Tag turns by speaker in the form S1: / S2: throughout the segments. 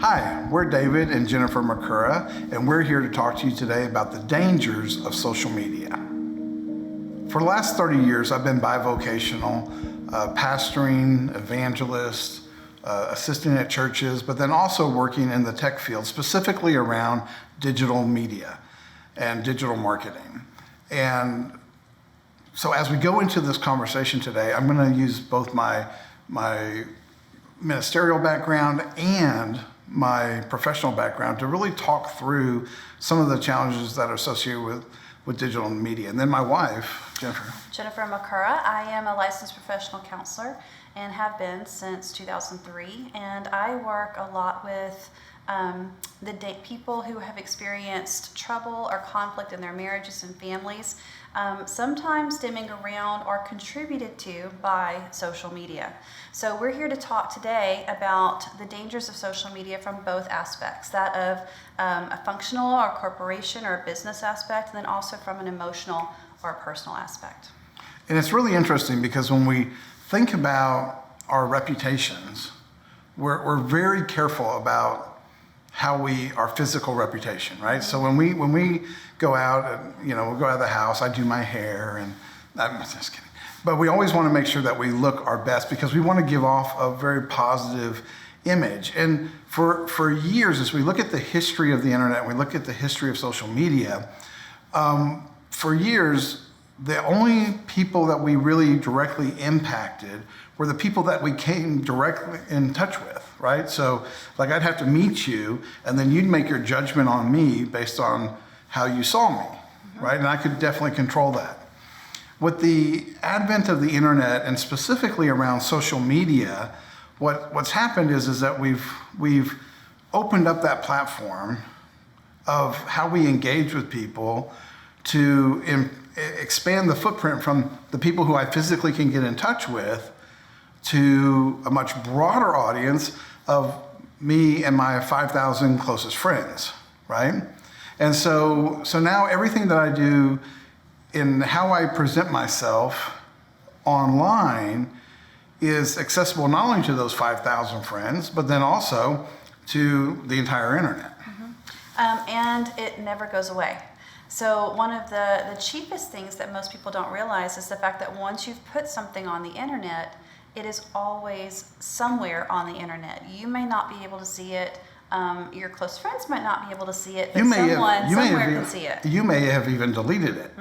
S1: Hi, we're David and Jennifer McCurrach, and we're here to talk to you today about the dangers of social media. For the last 30 years, I've been bivocational, pastoring, evangelist, assisting at churches, but then also working in the tech field, specifically around digital media and digital marketing. And so as we go into this conversation today, I'm going to use both my ministerial background and my professional background to really talk through some of the challenges that are associated with digital media. And then my wife, Jennifer.
S2: Jennifer McCurrach. I am a licensed professional counselor and have been since 2003. And I work a lot with people who have experienced trouble or conflict in their marriages and families, sometimes stemming around or contributed to by social media. So we're here to talk today about the dangers of social media from both aspects, that of a functional or corporation or business aspect, and then also from an emotional or a personal aspect.
S1: And it's really interesting because when we think about our reputations, we're very careful about our physical reputation, right? So when we go out, and, we'll go out of the house, I do my hair, and I'm just kidding. But we always want to make sure that we look our best because we want to give off a very positive image. And for years, as we look at the history of the internet, and we look at the history of social media, for years, the only people that we really directly impacted were the people that we came directly in touch with, right? So like I'd have to meet you and then you'd make your judgment on me based on how you saw me, right? And I could definitely control that. With the advent of the internet and specifically around social media, what's happened is that we've opened up that platform of how we engage with people to expand the footprint from the people who I physically can get in touch with to a much broader audience of me and my 5,000 closest friends, right? And so now everything that I do in how I present myself online is accessible not only to those 5,000 friends, but then also to the entire internet.
S2: And it never goes away. So one of the cheapest things that most people don't realize is the fact that once you've put something on the internet, it is always somewhere on the internet. You may not be able to see it. Your close friends might not be able to see it, but someone somewhere can see it.
S1: You may have even deleted it,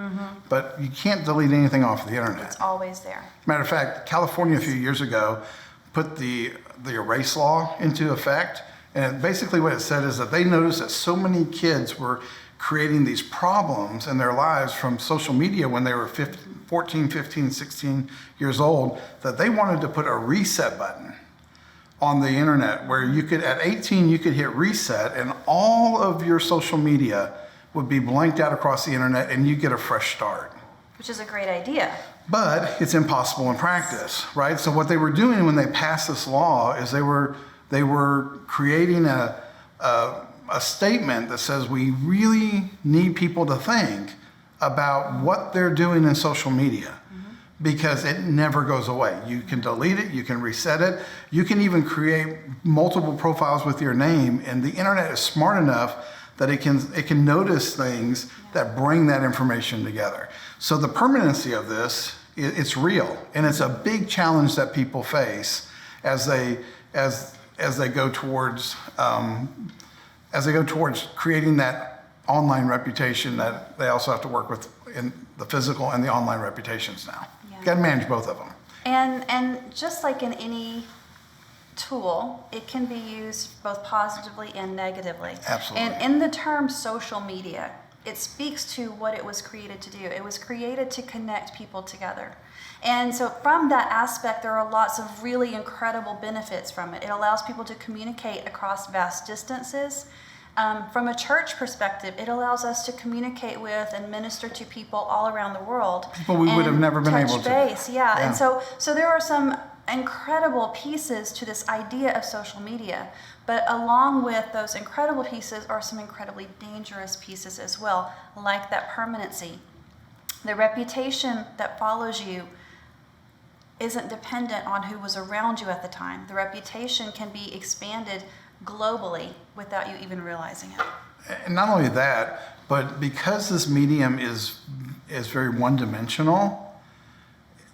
S1: but you can't delete anything off the internet.
S2: It's always there.
S1: Matter of fact, California a few years ago put the erase law into effect, and basically what it said is that they noticed that so many kids were creating these problems in their lives from social media when they were 14, 15, 16 years old, that they wanted to put a reset button on the internet where you could, at 18, you could hit reset and all of your social media would be blanked out across the internet and you get a fresh start.
S2: Which is a great idea.
S1: But it's impossible in practice, right? So what they were doing when they passed this law is they were creating a statement that says we really need people to think about what they're doing in social media because it never goes away. You can delete it, you can reset it, you can even create multiple profiles with your name, and the internet is smart enough that it can notice things that bring that information together. So the permanency of this, it's real, and it's a big challenge that people face as they go towards creating that online reputation that they also have to work with in the physical and the online reputations now. You got to manage both of them.
S2: And just like in any tool, it can be used both positively and negatively.
S1: Absolutely.
S2: And in the term social media, it speaks to what it was created to do. It was created to connect people together. And so from that aspect, there are lots of really incredible benefits from it. It allows people to communicate across vast distances. From a church perspective, it allows us to communicate with and minister to people all around the world.
S1: People we would have never been able to.
S2: Touch base, yeah. And so there are some incredible pieces to this idea of social media. But along with those incredible pieces are some incredibly dangerous pieces as well, like that permanency. The reputation that follows you isn't dependent on who was around you at the time. The reputation can be expanded globally without you even realizing it.
S1: And not only that, but because this medium is very one-dimensional,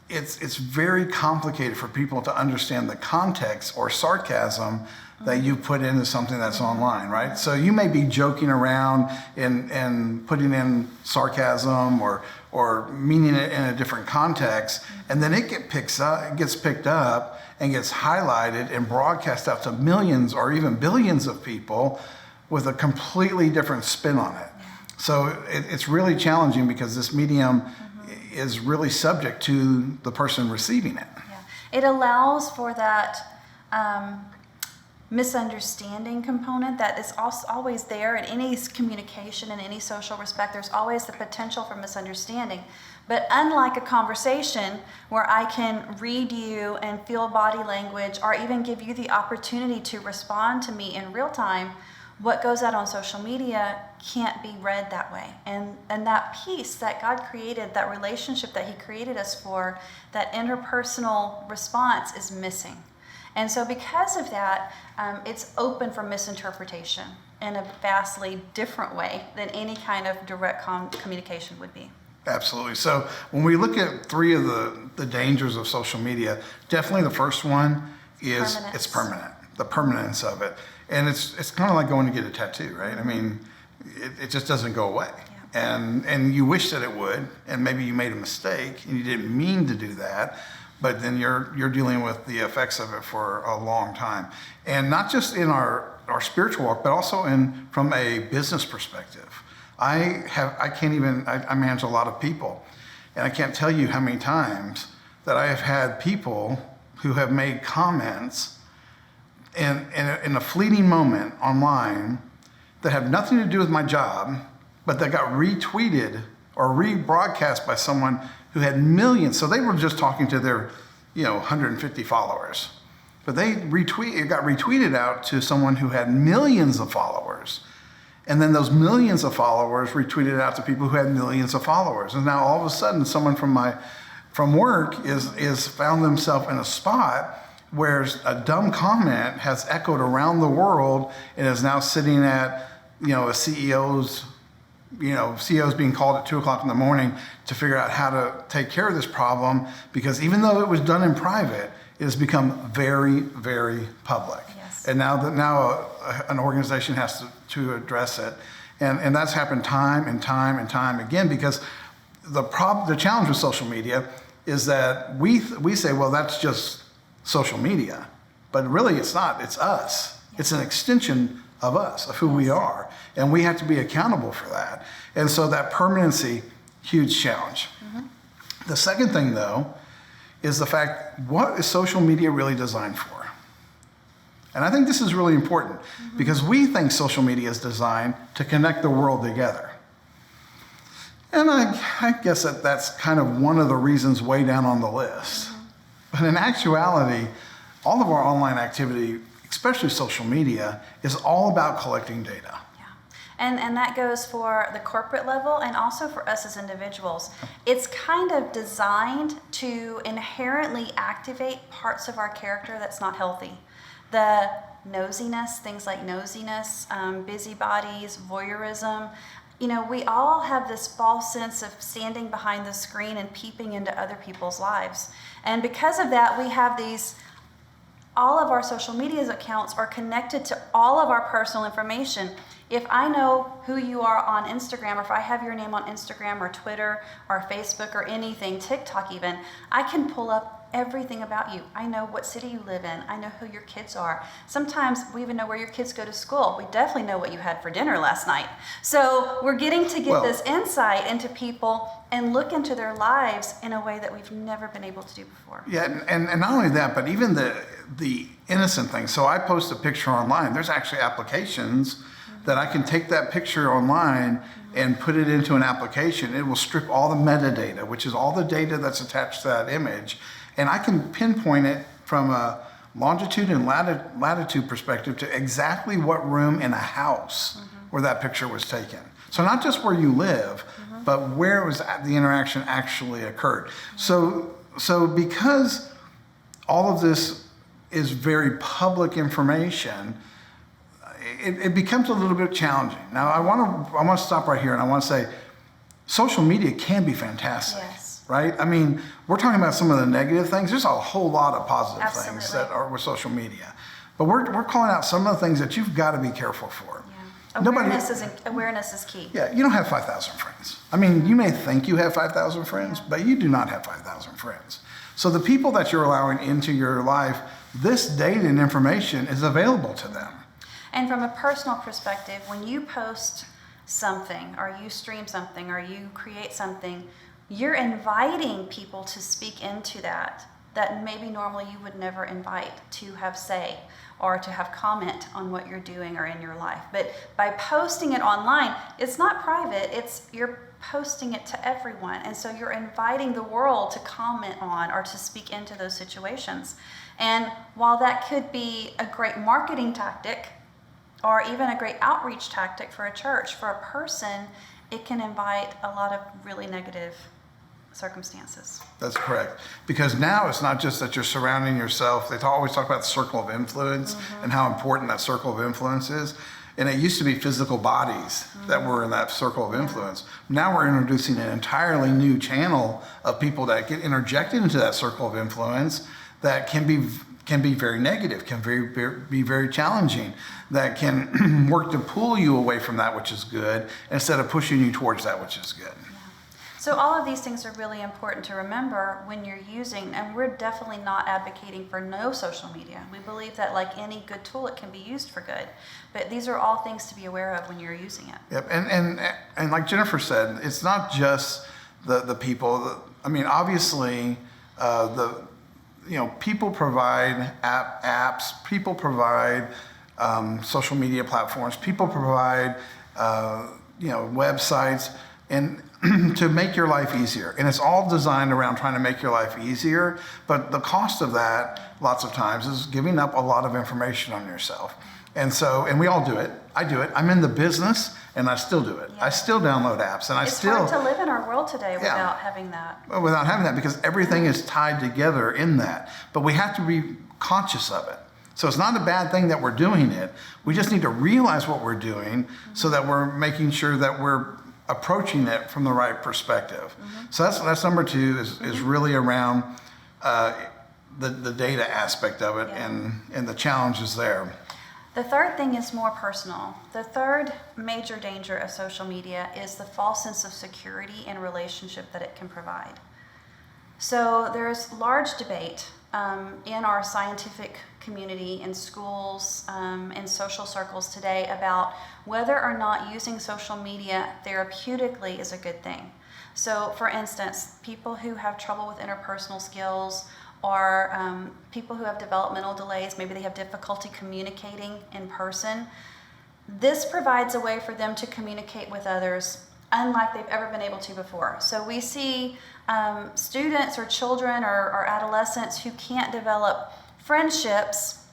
S1: it's very complicated for people to understand the context or sarcasm that you put into something that's online, right? So you may be joking around and putting in sarcasm or meaning it in a different context, and then it gets picked up and gets highlighted and broadcast out to millions or even billions of people with a completely different spin on it. So it's really challenging because this medium is really subject to the person receiving it.
S2: Yeah. It allows for that misunderstanding component that is also always there in any communication, in any social respect. There's always the potential for misunderstanding. But unlike a conversation where I can read you and feel body language or even give you the opportunity to respond to me in real time, what goes out on social media can't be read that way. And that piece that God created, that relationship that He created us for, that interpersonal response is missing. And so because of that, it's open for misinterpretation in a vastly different way than any kind of direct communication would be.
S1: Absolutely. So when we look at three of the dangers of social media, definitely the first one is it's permanent, the permanence of it. And it's kind of like going to get a tattoo, right? I mean, it just doesn't go away. Yeah. And you wish that it would, and maybe you made a mistake and you didn't mean to do that, but then you're dealing with the effects of it for a long time. And not just in our spiritual walk, but also from a business perspective. I manage a lot of people, and I can't tell you how many times that I have had people who have made comments in a fleeting moment online that have nothing to do with my job, but that got retweeted or rebroadcast by someone who had millions. So they were just talking to their 150 followers, but it got retweeted out to someone who had millions of followers. And then those millions of followers retweeted out to people who had millions of followers. And now all of a sudden someone from work is found themselves in a spot where a dumb comment has echoed around the world and is now sitting at, a CEO's being called at 2:00 in the morning to figure out how to take care of this problem, because even though it was done in private, it has become very, very public. Yes. And now an organization has to address it. And that's happened time and time and time again, because the challenge with social media is that we say, well, that's just social media, but really it's not. It's us. Yes. It's an extension of us, of who we are, and we have to be accountable for that. And so that permanency, huge challenge. Mm-hmm. The second thing, though, is the fact, what is social media really designed for? And I think this is really important, because we think social media is designed to connect the world together. And I guess that's kind of one of the reasons way down on the list. But in actuality, all of our online activity, especially social media, is all about collecting data.
S2: Yeah. And that goes for the corporate level and also for us as individuals. It's kind of designed to inherently activate parts of our character that's not healthy. The nosiness, things like nosiness, busybodies, voyeurism. We all have this false sense of standing behind the screen and peeping into other people's lives. And because of that, we have all of our social media accounts are connected to all of our personal information. If I know who you are on Instagram, or if I have your name on Instagram or Twitter or Facebook or anything, TikTok even, I can pull up everything about you. I know what city you live in. I know who your kids are. Sometimes we even know where your kids go to school. We definitely know what you had for dinner last night. So we're getting to get this insight into people and look into their lives in a way that we've never been able to do before.
S1: Yeah, and not only that, but even the innocent things. So I post a picture online. There's actually applications that I can take that picture online and put it into an application. It will strip all the metadata, which is all the data that's attached to that image. And I can pinpoint it from a longitude and latitude perspective to exactly what room in a house where that picture was taken. So not just where you live, but where the interaction actually occurred. So because all of this is very public information, it becomes a little bit challenging. Now, I want to stop right here, and I want to say, social media can be fantastic,
S2: Yes.
S1: right? I mean, we're talking about some of the negative things. There's a whole lot of positive things
S2: Absolutely.
S1: that are with social media, but we're calling out some of the things that you've got to be careful for.
S2: Yeah. Awareness is key.
S1: Yeah, you don't have 5,000 friends. I mean, you may think you have 5,000 friends, but you do not have 5,000 friends. So the people that you're allowing into your life, this data and information is available to them.
S2: And from a personal perspective, when you post something or you stream something or you create something, you're inviting people to speak into that maybe normally you would never invite to have say or to have comment on what you're doing or in your life. But by posting it online, it's not private, you're posting it to everyone. And so you're inviting the world to comment on or to speak into those situations. And while that could be a great marketing tactic or even a great outreach tactic for a church, for a person, it can invite a lot of really negative circumstances.
S1: That's correct. Because now it's not just that you're surrounding yourself. They always talk about the circle of influence and how important that circle of influence is. And it used to be physical bodies that were in that circle of influence. Now we're introducing an entirely new channel of people that get interjected into that circle of influence that can be very negative, can be very challenging, that can work to pull you away from that which is good instead of pushing you towards that which is good.
S2: So all of these things are really important to remember when you're using, and we're definitely not advocating for no social media. We believe that like any good tool, it can be used for good. But these are all things to be aware of when you're using it.
S1: Yep, and like Jennifer said, it's not just the people. I mean, obviously, people provide apps, people provide social media platforms, people provide websites, and to make your life easier. And it's all designed around trying to make your life easier. But the cost of that, lots of times, is giving up a lot of information on yourself. And we all do it. I do it. I'm in the business, and I still do it.
S2: Yeah.
S1: I still download apps, and
S2: It's hard to live in our world today without having that.
S1: Without having that, because everything is tied together in that. But we have to be conscious of it. So it's not a bad thing that we're doing it. We just need to realize what we're doing so that we're making sure that we're approaching it from the right perspective. So that's number two is really around the data aspect of it and the challenges there.
S2: The third thing is more personal. The third major danger of social media is the false sense of security and relationship that it can provide. So there's large debate in our scientific community, in schools, in social circles today about whether or not using social media therapeutically is a good thing. So, for instance, people who have trouble with interpersonal skills or people who have developmental delays, maybe they have difficulty communicating in person, this provides a way for them to communicate with others unlike they've ever been able to before. So we see students or children or adolescents who can't develop friendships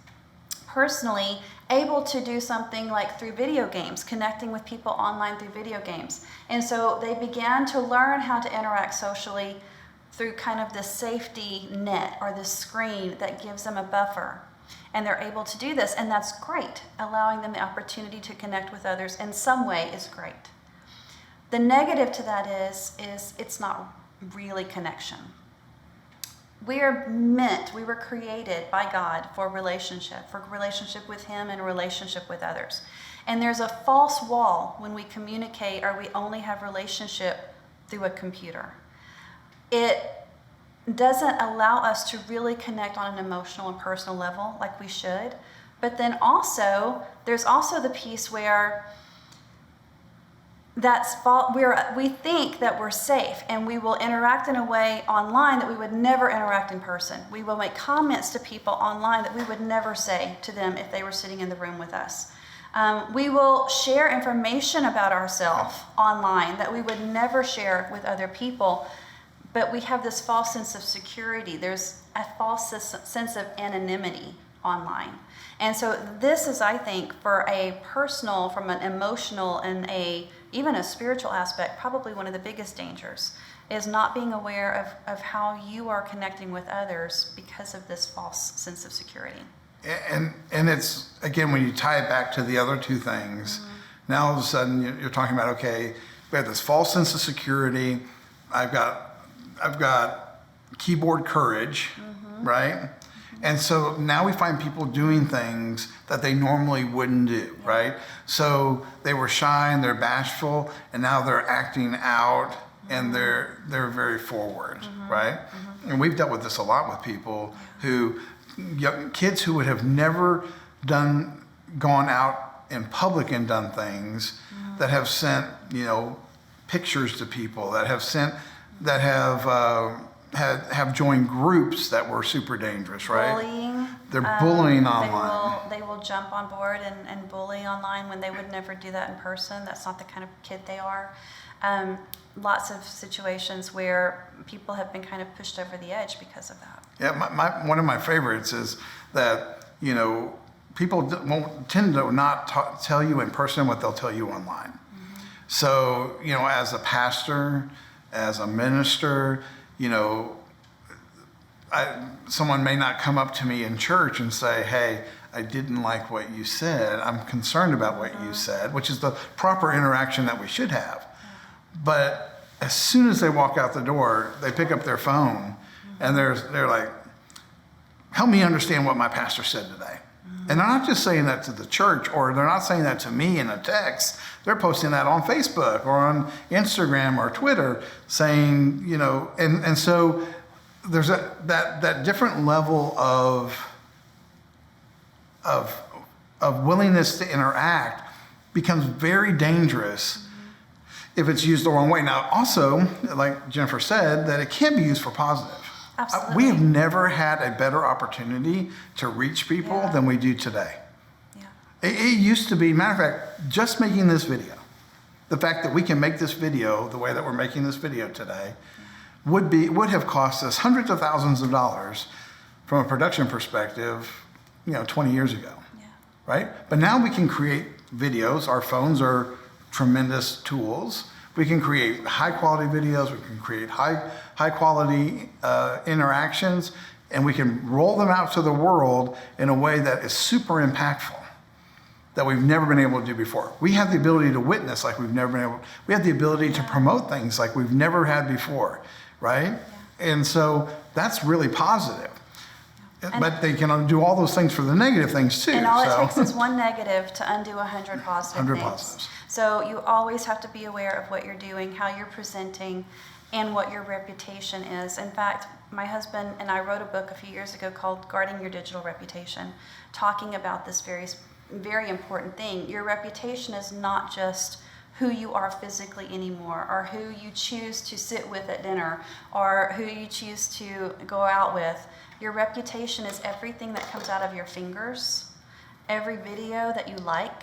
S2: personally able to do something like through video games, connecting with people online through video games. And so they began to learn how to interact socially through kind of this safety net or this screen that gives them a buffer. And they're able to do this, and that's great. Allowing them the opportunity to connect with others in some way is great. The negative to that is it's not really connection. We were created by God for relationship with Him and relationship with others. And there's a false wall when we communicate or we only have relationship through a computer. It doesn't allow us to really connect on an emotional and personal level like we should. But then also, there's also the piece where we think that we're safe and we will interact in a way online that we would never interact in person. We will make comments to people online that we would never say to them if they were sitting in the room with us. We will share information about ourselves online that we would never share with other people, but we have this false sense of security. There's a false sense of anonymity online. And so this is, I think, for a personal, from an emotional and even a spiritual aspect, probably one of the biggest dangers is not being aware of how you are connecting with others because of this false sense of security.
S1: And it's again, when you tie it back to the other two things, now all of a sudden you're talking about, okay, we have this false sense of security. I've got keyboard courage, right? And so now we find people doing things that they normally wouldn't do, right? So they were shy and they're bashful, and now they're acting out and they're very forward, right? And we've dealt with this a lot with people who, kids who would have never gone out in public and done things, that have sent, pictures to people, that have joined groups that were super dangerous, right?
S2: Bullying.
S1: They're bullying online.
S2: They will jump on board and bully online when they would never do that in person. That's not the kind of kid they are. Lots of situations where people have been kind of pushed over the edge because of that.
S1: Yeah, one of my favorites is that, people won't tend to not tell you in person what they'll tell you online. So, as a pastor, as a minister, someone may not come up to me in church and say, hey, I didn't like what you said. I'm concerned about what you said, which is the proper interaction that we should have. But as soon as they walk out the door, they pick up their phone and they're like, help me understand what my pastor said today. And they're not just saying that to the church, or they're not saying that to me in a text. They're posting that on Facebook or on Instagram or Twitter, saying, and so there's that different level of willingness to interact becomes very dangerous if it's used the wrong way. Now, also, like Jennifer said, that it can be used for positive.
S2: Absolutely.
S1: We have never had a better opportunity to reach people than we do today. Yeah. It used to be, matter of fact, just making this video, the fact that we can make this video the way that we're making this video today would have cost us hundreds of thousands of dollars from a production perspective, 20 years ago. Yeah. Right? But now we can create videos. Our phones are tremendous tools. We can create high quality videos. We can create high quality interactions, and we can roll them out to the world in a way that is super impactful, that we've never been able to do before. We have the ability to witness like we've never been able. We have the ability to promote things like we've never had before, right? Yeah. And so that's really positive. But they can do all those things for the negative things too.
S2: And all it takes is one negative to undo 100 positive
S1: 100
S2: things.
S1: positives.
S2: So you always have to be aware of what you're doing, how you're presenting, and what your reputation is. In fact, my husband and I wrote a book a few years ago called Guarding Your Digital Reputation, talking about this very, very important thing. Your reputation is not just who you are physically anymore, or who you choose to sit with at dinner, or who you choose to go out with. Your reputation is everything that comes out of your fingers, every video that you like,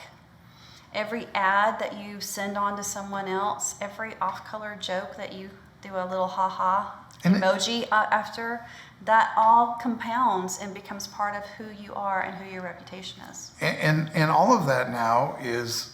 S2: every ad that you send on to someone else, every off-color joke that you do a little ha-ha emoji after, that all compounds and becomes part of who you are and who your reputation is.
S1: And all of that now is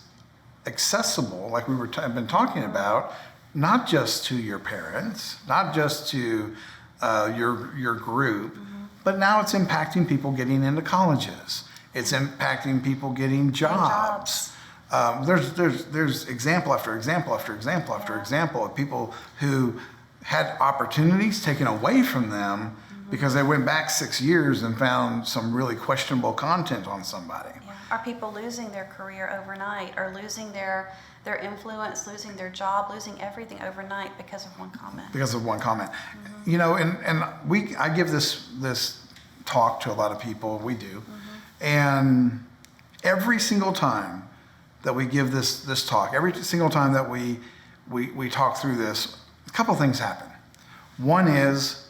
S1: accessible, like we have been talking about, not just to your parents, not just to your group, but now it's impacting people getting into colleges. It's impacting people getting jobs. There's example after example after example after example of people who had opportunities taken away from them because they went back 6 years and found some really questionable content on somebody.
S2: Yeah. Are people losing their career overnight, or losing their influence, losing their job, losing everything overnight because of one comment?
S1: Because of one comment. I give this talk to a lot of people, we do, and every single time that we give this talk, every single time that we talk through this, a couple things happen. One is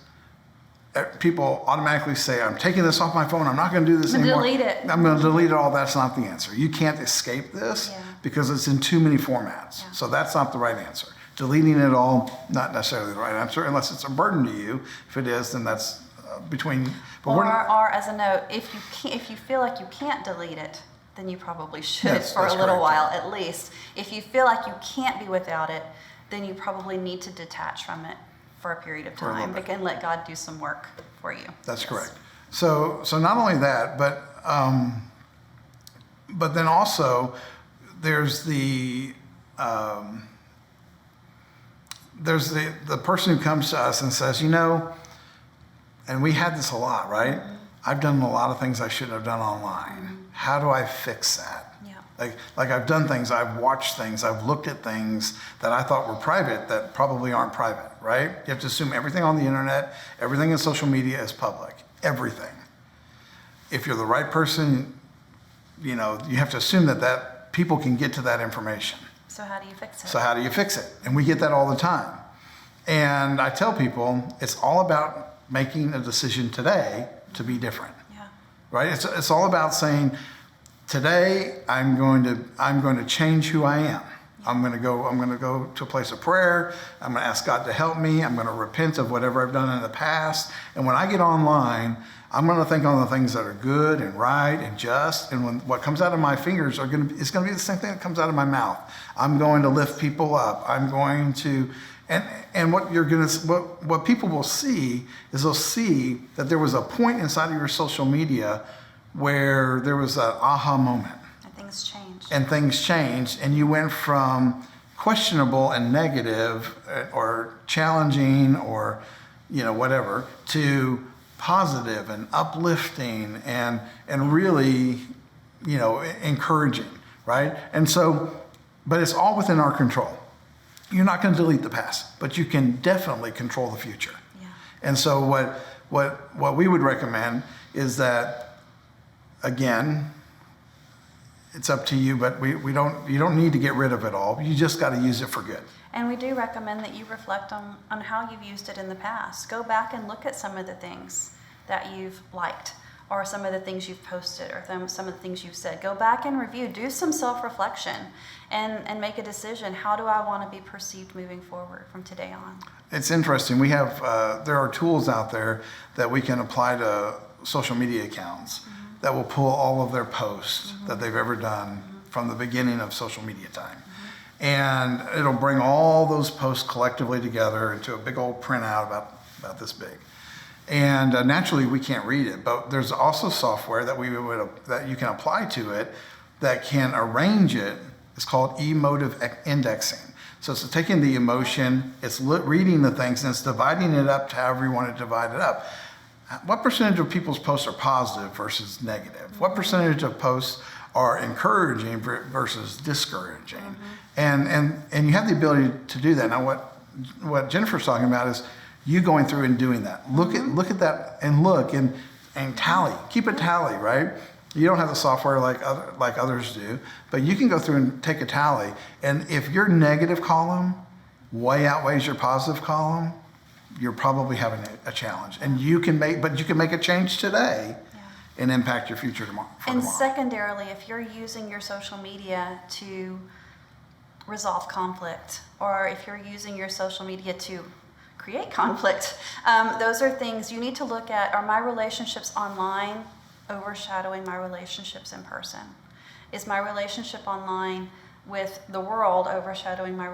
S1: people automatically say, I'm taking this off my phone, I'm not going to do this anymore.
S2: Delete it.
S1: I'm going to delete it all. That's not the answer. You can't escape this because it's in too many formats. Yeah. So that's not the right answer. Deleting it all, not necessarily the right answer, unless it's a burden to you. If it is, then that's between. But
S2: or as a note, if you feel like you can't delete it, then you probably should for a little while at least. If you feel like you can't be without it, then you probably need to detach from it for a period of time and let God do some work for you.
S1: That's correct. So not only that, but but then also there's the person who comes to us and says, and we had this a lot, right? I've done a lot of things I shouldn't have done online. How do I fix that?
S2: Yeah.
S1: Like I've done things, I've watched things, I've looked at things that I thought were private that probably aren't private, right? You have to assume everything on the internet, everything in social media is public, everything. If you're the right person, you have to assume that people can get to that information.
S2: So how do you fix it?
S1: So how do you fix it? And we get that all the time. And I tell people, it's all about making a decision today to be different.
S2: Yeah.
S1: Right? It's all about saying, today I'm going to change who I am. I'm going to go to a place of prayer. I'm going to ask God to help me. I'm going to repent of whatever I've done in the past. And when I get online, I'm going to think on the things that are good and right and just. And what comes out of my fingers is going to be the same thing that comes out of my mouth. I'm going to lift people up. I'm going to, and what people will see is they'll see that there was a point inside of your social media where there was an aha moment.
S2: And things changed.
S1: And you went from questionable and negative or challenging or, whatever, to positive and uplifting and really, encouraging, right? And so, but it's all within our control. You're not going to delete the past, but you can definitely control the future.
S2: Yeah.
S1: And so what we would recommend is that, again, it's up to you, but you don't need to get rid of it all. You just got to use it for good.
S2: And we do recommend that you reflect on how you've used it in the past. Go back and look at some of the things that you've liked, or some of the things you've posted, or some of the things you've said. Go back and review. Do some self-reflection and make a decision. How do I want to be perceived moving forward from today on?
S1: It's interesting. We have there are tools out there that we can apply to social media accounts that will pull all of their posts that they've ever done from the beginning of social media time. And it'll bring all those posts collectively together into a big old printout about this big. And naturally, we can't read it, but there's also software that you can apply to it that can arrange it. It's called emotive indexing. So it's taking the emotion, it's reading the things, and it's dividing it up to however you want to divide it up. What percentage of people's posts are positive versus negative? What percentage of posts are encouraging versus discouraging? And you have the ability to do that. Now, what Jennifer's talking about is you going through and doing that. Look at that and tally. Keep a tally, right? You don't have the software like others do, but you can go through and take a tally. And if your negative column way outweighs your positive column, you're probably having a challenge. And you can make a change today and impact your future tomorrow.
S2: Secondarily, if you're using your social media to resolve conflict, or if you're using your social media to create conflict, those are things you need to look at. Are my relationships online overshadowing my relationships in person? Is my relationship online with the world overshadowing my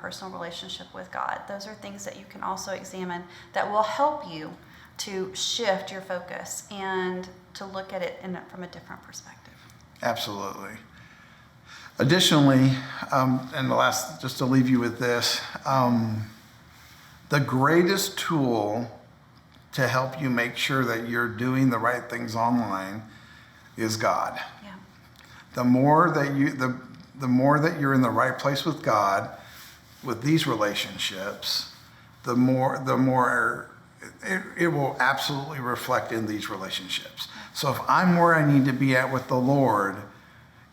S2: personal relationship with God? Those are things that you can also examine that will help you to shift your focus and to look at it from a different perspective.
S1: Absolutely. Additionally, and just to leave you with this, the greatest tool to help you make sure that you're doing the right things online is God.
S2: Yeah.
S1: The more that you're in the right place with God, with these relationships, the more it will absolutely reflect in these relationships. So if I'm where I need to be at with the Lord,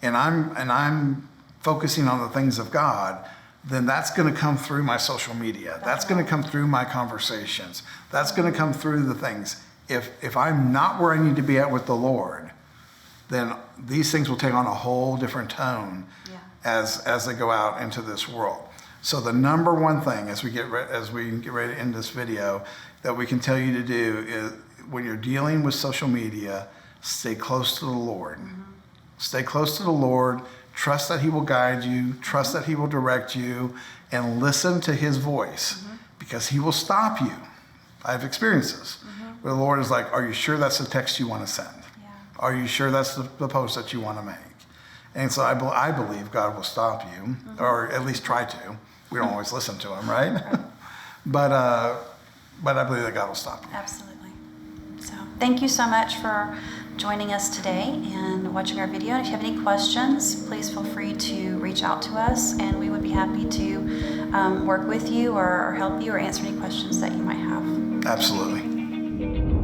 S1: and I'm focusing on the things of God, then that's going to come through my social media. That's going to come through my conversations. That's going to come through the things. If I'm not where I need to be at with the Lord, then these things will take on a whole different tone as they go out into this world. So the number one thing as we get ready to end this video that we can tell you to do is, when you're dealing with social media, stay close to the Lord. Stay close to the Lord. Trust that He will guide you. Trust that He will direct you, and listen to His voice, because He will stop you. I've experienced this, where the Lord is like, "Are you sure that's the text you want to send? Are you sure that's the post that you want to make?" And so I believe God will stop you, or at least try to. We don't always listen to him, right? But I believe that God will stop you.
S2: Absolutely. So thank you so much for joining us today and watching our video. And if you have any questions, please feel free to reach out to us, and we would be happy to work with you or help you or answer any questions that you might have.
S1: Absolutely.